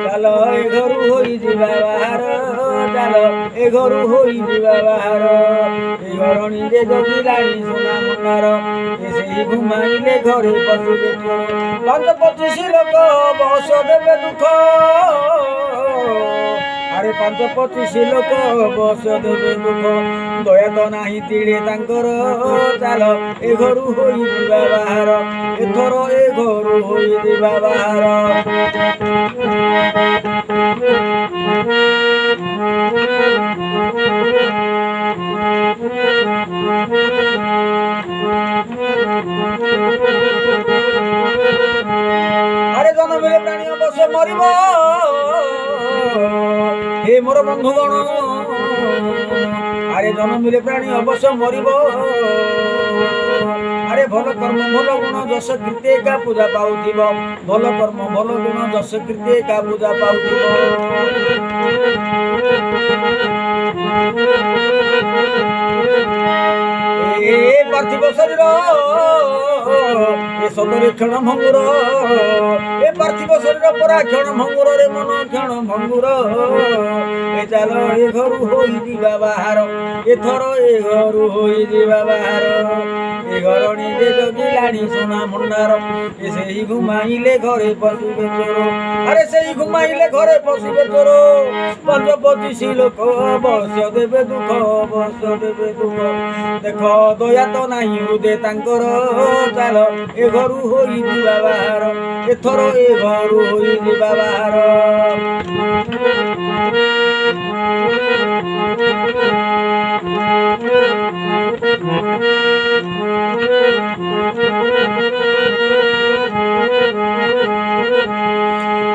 ଚାଲ ଏ ଘରୁ ହୋଇଯିବା ବାହାର, ଚାଲ ଏ ଘରୁ ହୋଇଯିବା ବାହାର। ଏ ଘରଣୀରେ ଜଗିଲାଣି ସୁନା ମୁଣ୍ଡାର, ଏ ସେଇ ଘୁମାଇଲେ ଘରେ ପଶିବେ ଚୋର। 5-25 ଲୋକ ବସ ଦେବେ ଦୁଃଖ, ଆରେ 5-25 ଲୋକ ବସ ଦେବେ ଦୁଃଖ। ଦୟା ତ ନାହିଁ ତିଳେ ତାଙ୍କର, ଚାଲ ଏ ଘରୁ ହୋଇଯିବା ବାହାର, ଏଥର ଏ ଘରୁ ହୋଇଯିବା ବାହାର। আরে জনমের প্রাণী অবশ্য মরিব, হে মোর বন্ধুগণ, আরে জনমের প্রাণী অবশ্য মরিব। আরে ভাল কর্ম ভাল গুণ যশ কীর্তি একা পূজা পাউথিব, ভাল কর্ম ভাল গুণ যশ কীর্তি একা পূজা পাউথিব। এ পার্থিব শরীর এ সতরে ক্ষণ ভঙ্গুর, এ পার্থিব শরীর পরা ক্ষণ ভঙ্গুর রে মন ক্ষণ ভঙ্গুর। এ চাল এ ঘরু হইଯିବା বাহার, এথর এ ঘরু হইଯିବା বাহার। এ ঘরণীরে জগিলাଣି সোনা মুন্ডার, এ সেই ঘুমাইলে ঘরে পশিবে চোর। আরে সেই ঘুমাইলে ঘরে পশিবে চোর। 5-25 লোক বস দেবে দুঃখ, বস দেবে দুঃখ। দেখ দয়া তো ନାହିଁ হৃদে ତାଙ୍କର, ଚାଲ ଏ ଘରୁ ହୋଇଯିବା ବାହାର, ଏଥର ଏ ଘରୁ ହୋଇଯିବା ବାହାର।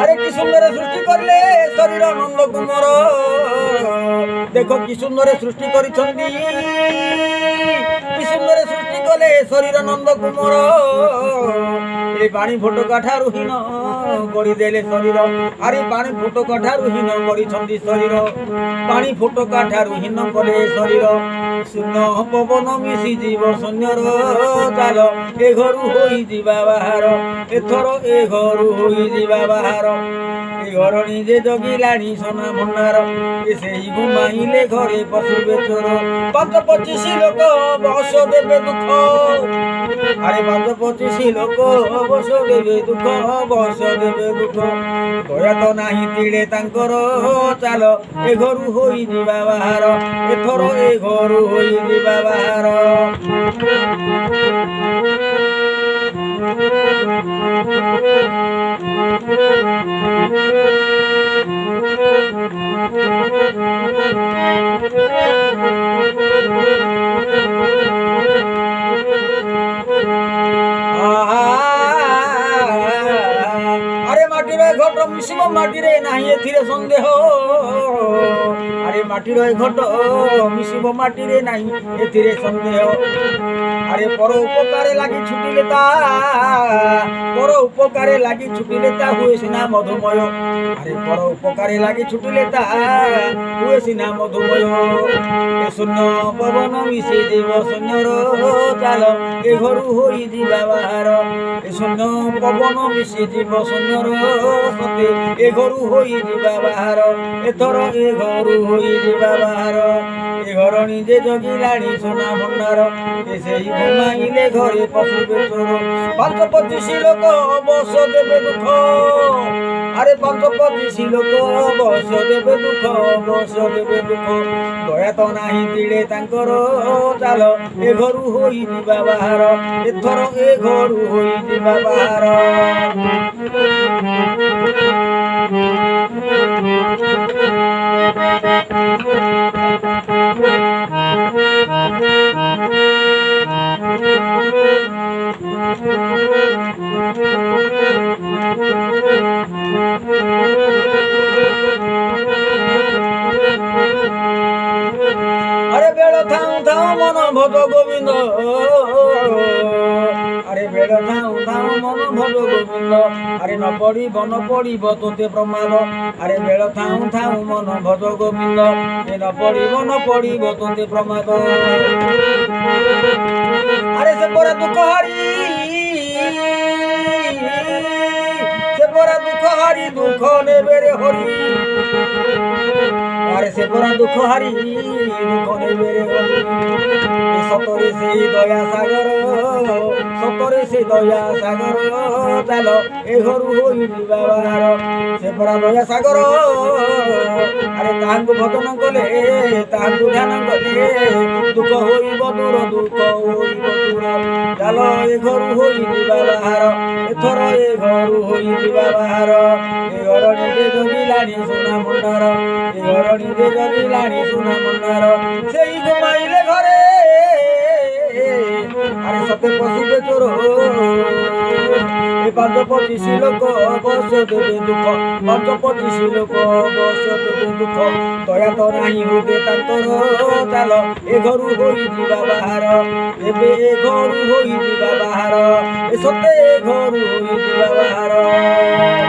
আরে কি সুন্দর সৃষ্টি করলে শরীর নন্দ কুমার, দেখো কি সুন্দর সৃষ্টি করিছন্তি, কি সুন্দর সৃষ্টি কলে শরীর নন্দ কুমার। এই পানি ফোটকা ঠারু হীন করিদেলে শরীর, আরে পানি ফোটকা ঠারু হীন করিছন্তি শরীর, পানি ফোটকা ঠারু হীন কলে শরীর। শূন্য পবন মিশি জীব শূন্যর, চাল এ ঘরু ହୋଇଯିବା ବାହାର, ଏଥର ଏ ଘରୁ ହୋଇଯିବା ବାହାର। ଏ ଘରଣୀ ଯେ ଜଗିଲାଣି সোনা ଭଣ୍ଡାର, ଏ ସେହି ଘୁମାଇଲେ ଘରେ ପଶିବେ ଚୋର। 5-25 ଲୋକ ବସ ଦେବେ ଦୁଃଖ, আরে 5-25 লোক বস দেবে দুঃখ, বস দেবে দুঃখ। দয়া তো ନାହିଁ তিଳେ ତାଙ୍କର, ଚାଲ ଏ ଘରୁ ହୋଇଯିବା ବାହାର, ଏଥର ଏ ଘରୁ ହୋଇଯିବା ବାହାର। আরে মাটির ঘট মিশিব মাটিরে নাই এথিরে সন্দেহ, আরে মাটির ঘট মিশিব মাটিরে নাই এথিরে সন্দেহ। আরে পর উপকারে লাগি ছুটিলে তা, পর উপকারে লাগি ছুটিলে তা হুয়ে সিনা মধুময়। আরে পর উপকারে লাগি ছুটিলে তা হুয়ে সিনা মধুময়। এ শূন্য পবন মিশি জীব শূন্যর, চাল এ ঘরু ହୋଇଯିବା ବାହାର, এ শূন্য পবন মিশি জীব শূন্যর, সতে এ ঘরু ହୋଇଯିବା ବାହାର, এথর এ ঘরু ହୋଇଯିବା ବାହାର। এ ঘরণী যে জগিলাଣି সোনা ভণ্ডার, এ সেই ঘুমাইলে ঘরে পশিবে চোর। 5-25 লোক বস দেবে দুঃখ, আরে 5-25 লোক বস দেবে দুঃখ, বস দেবে দুঃখ। দয়া তো ନାହିଁ ତିଳେ ତାଙ୍କର, ଚାଲ ଏ ଘରୁ ହୋଇଯିବା ବାହାର, ଏଥର ଏ ଘରୁ ହୋଇଯିବା ବାହାର। আরে বেড় থাউ থাউ মন ভজ গোবিন্দ, আরে বেড় থাউ থাউ মন ভজ গোবিন্দ। আরে ন পড়িব তোতে প্রমাদ, আরে বেড় থাউ থাউ মন ভজ গোবিন্দ। এ ন পড়িব তোতে প্রমাদ। আরে সে পরে দুঃখ হারি দুঃখ নেবে রে হরি আরে সে পরা দুঃখ হারি দুঃখ নেবে রে হরি সতরে সেই দয়া সাগর সতরে সেই দয়া সাগর চাল এ ঘরু হই বাবার সে পরা দয়া সাগর আরে তাহাଙ୍କୁ ভজন কলে তাহাଙ୍କୁ ধ্যান কলে দুঃখ হইব দূর দুঃখ হইব দূর চাল এ ঘরু হই বাবার এথর এ ঘরু হই বাবার এ ঘর নিজে জগিলানি সোনা মন্দার এ ঘর নিজে জগিলানি সোনা মন্দার সেই ঘুমাইলে ঘরে আরে সতে পশিবে চোর এ 525 লোক বর্ষ দেবে দুঃখ 525 লোক বর্ষ দেবে দুঃখ দয়া তো নাই হইবে তাঙ্কর চাল এ ঘরু হই ଯିବା ବାହାର ଏବେ ଏ ଘରୁ ହୋଇ ଯିବା ବାହାର ଏ ସତେ ଏ ଘରୁ ହୋଇ ଯିବା ବାହାର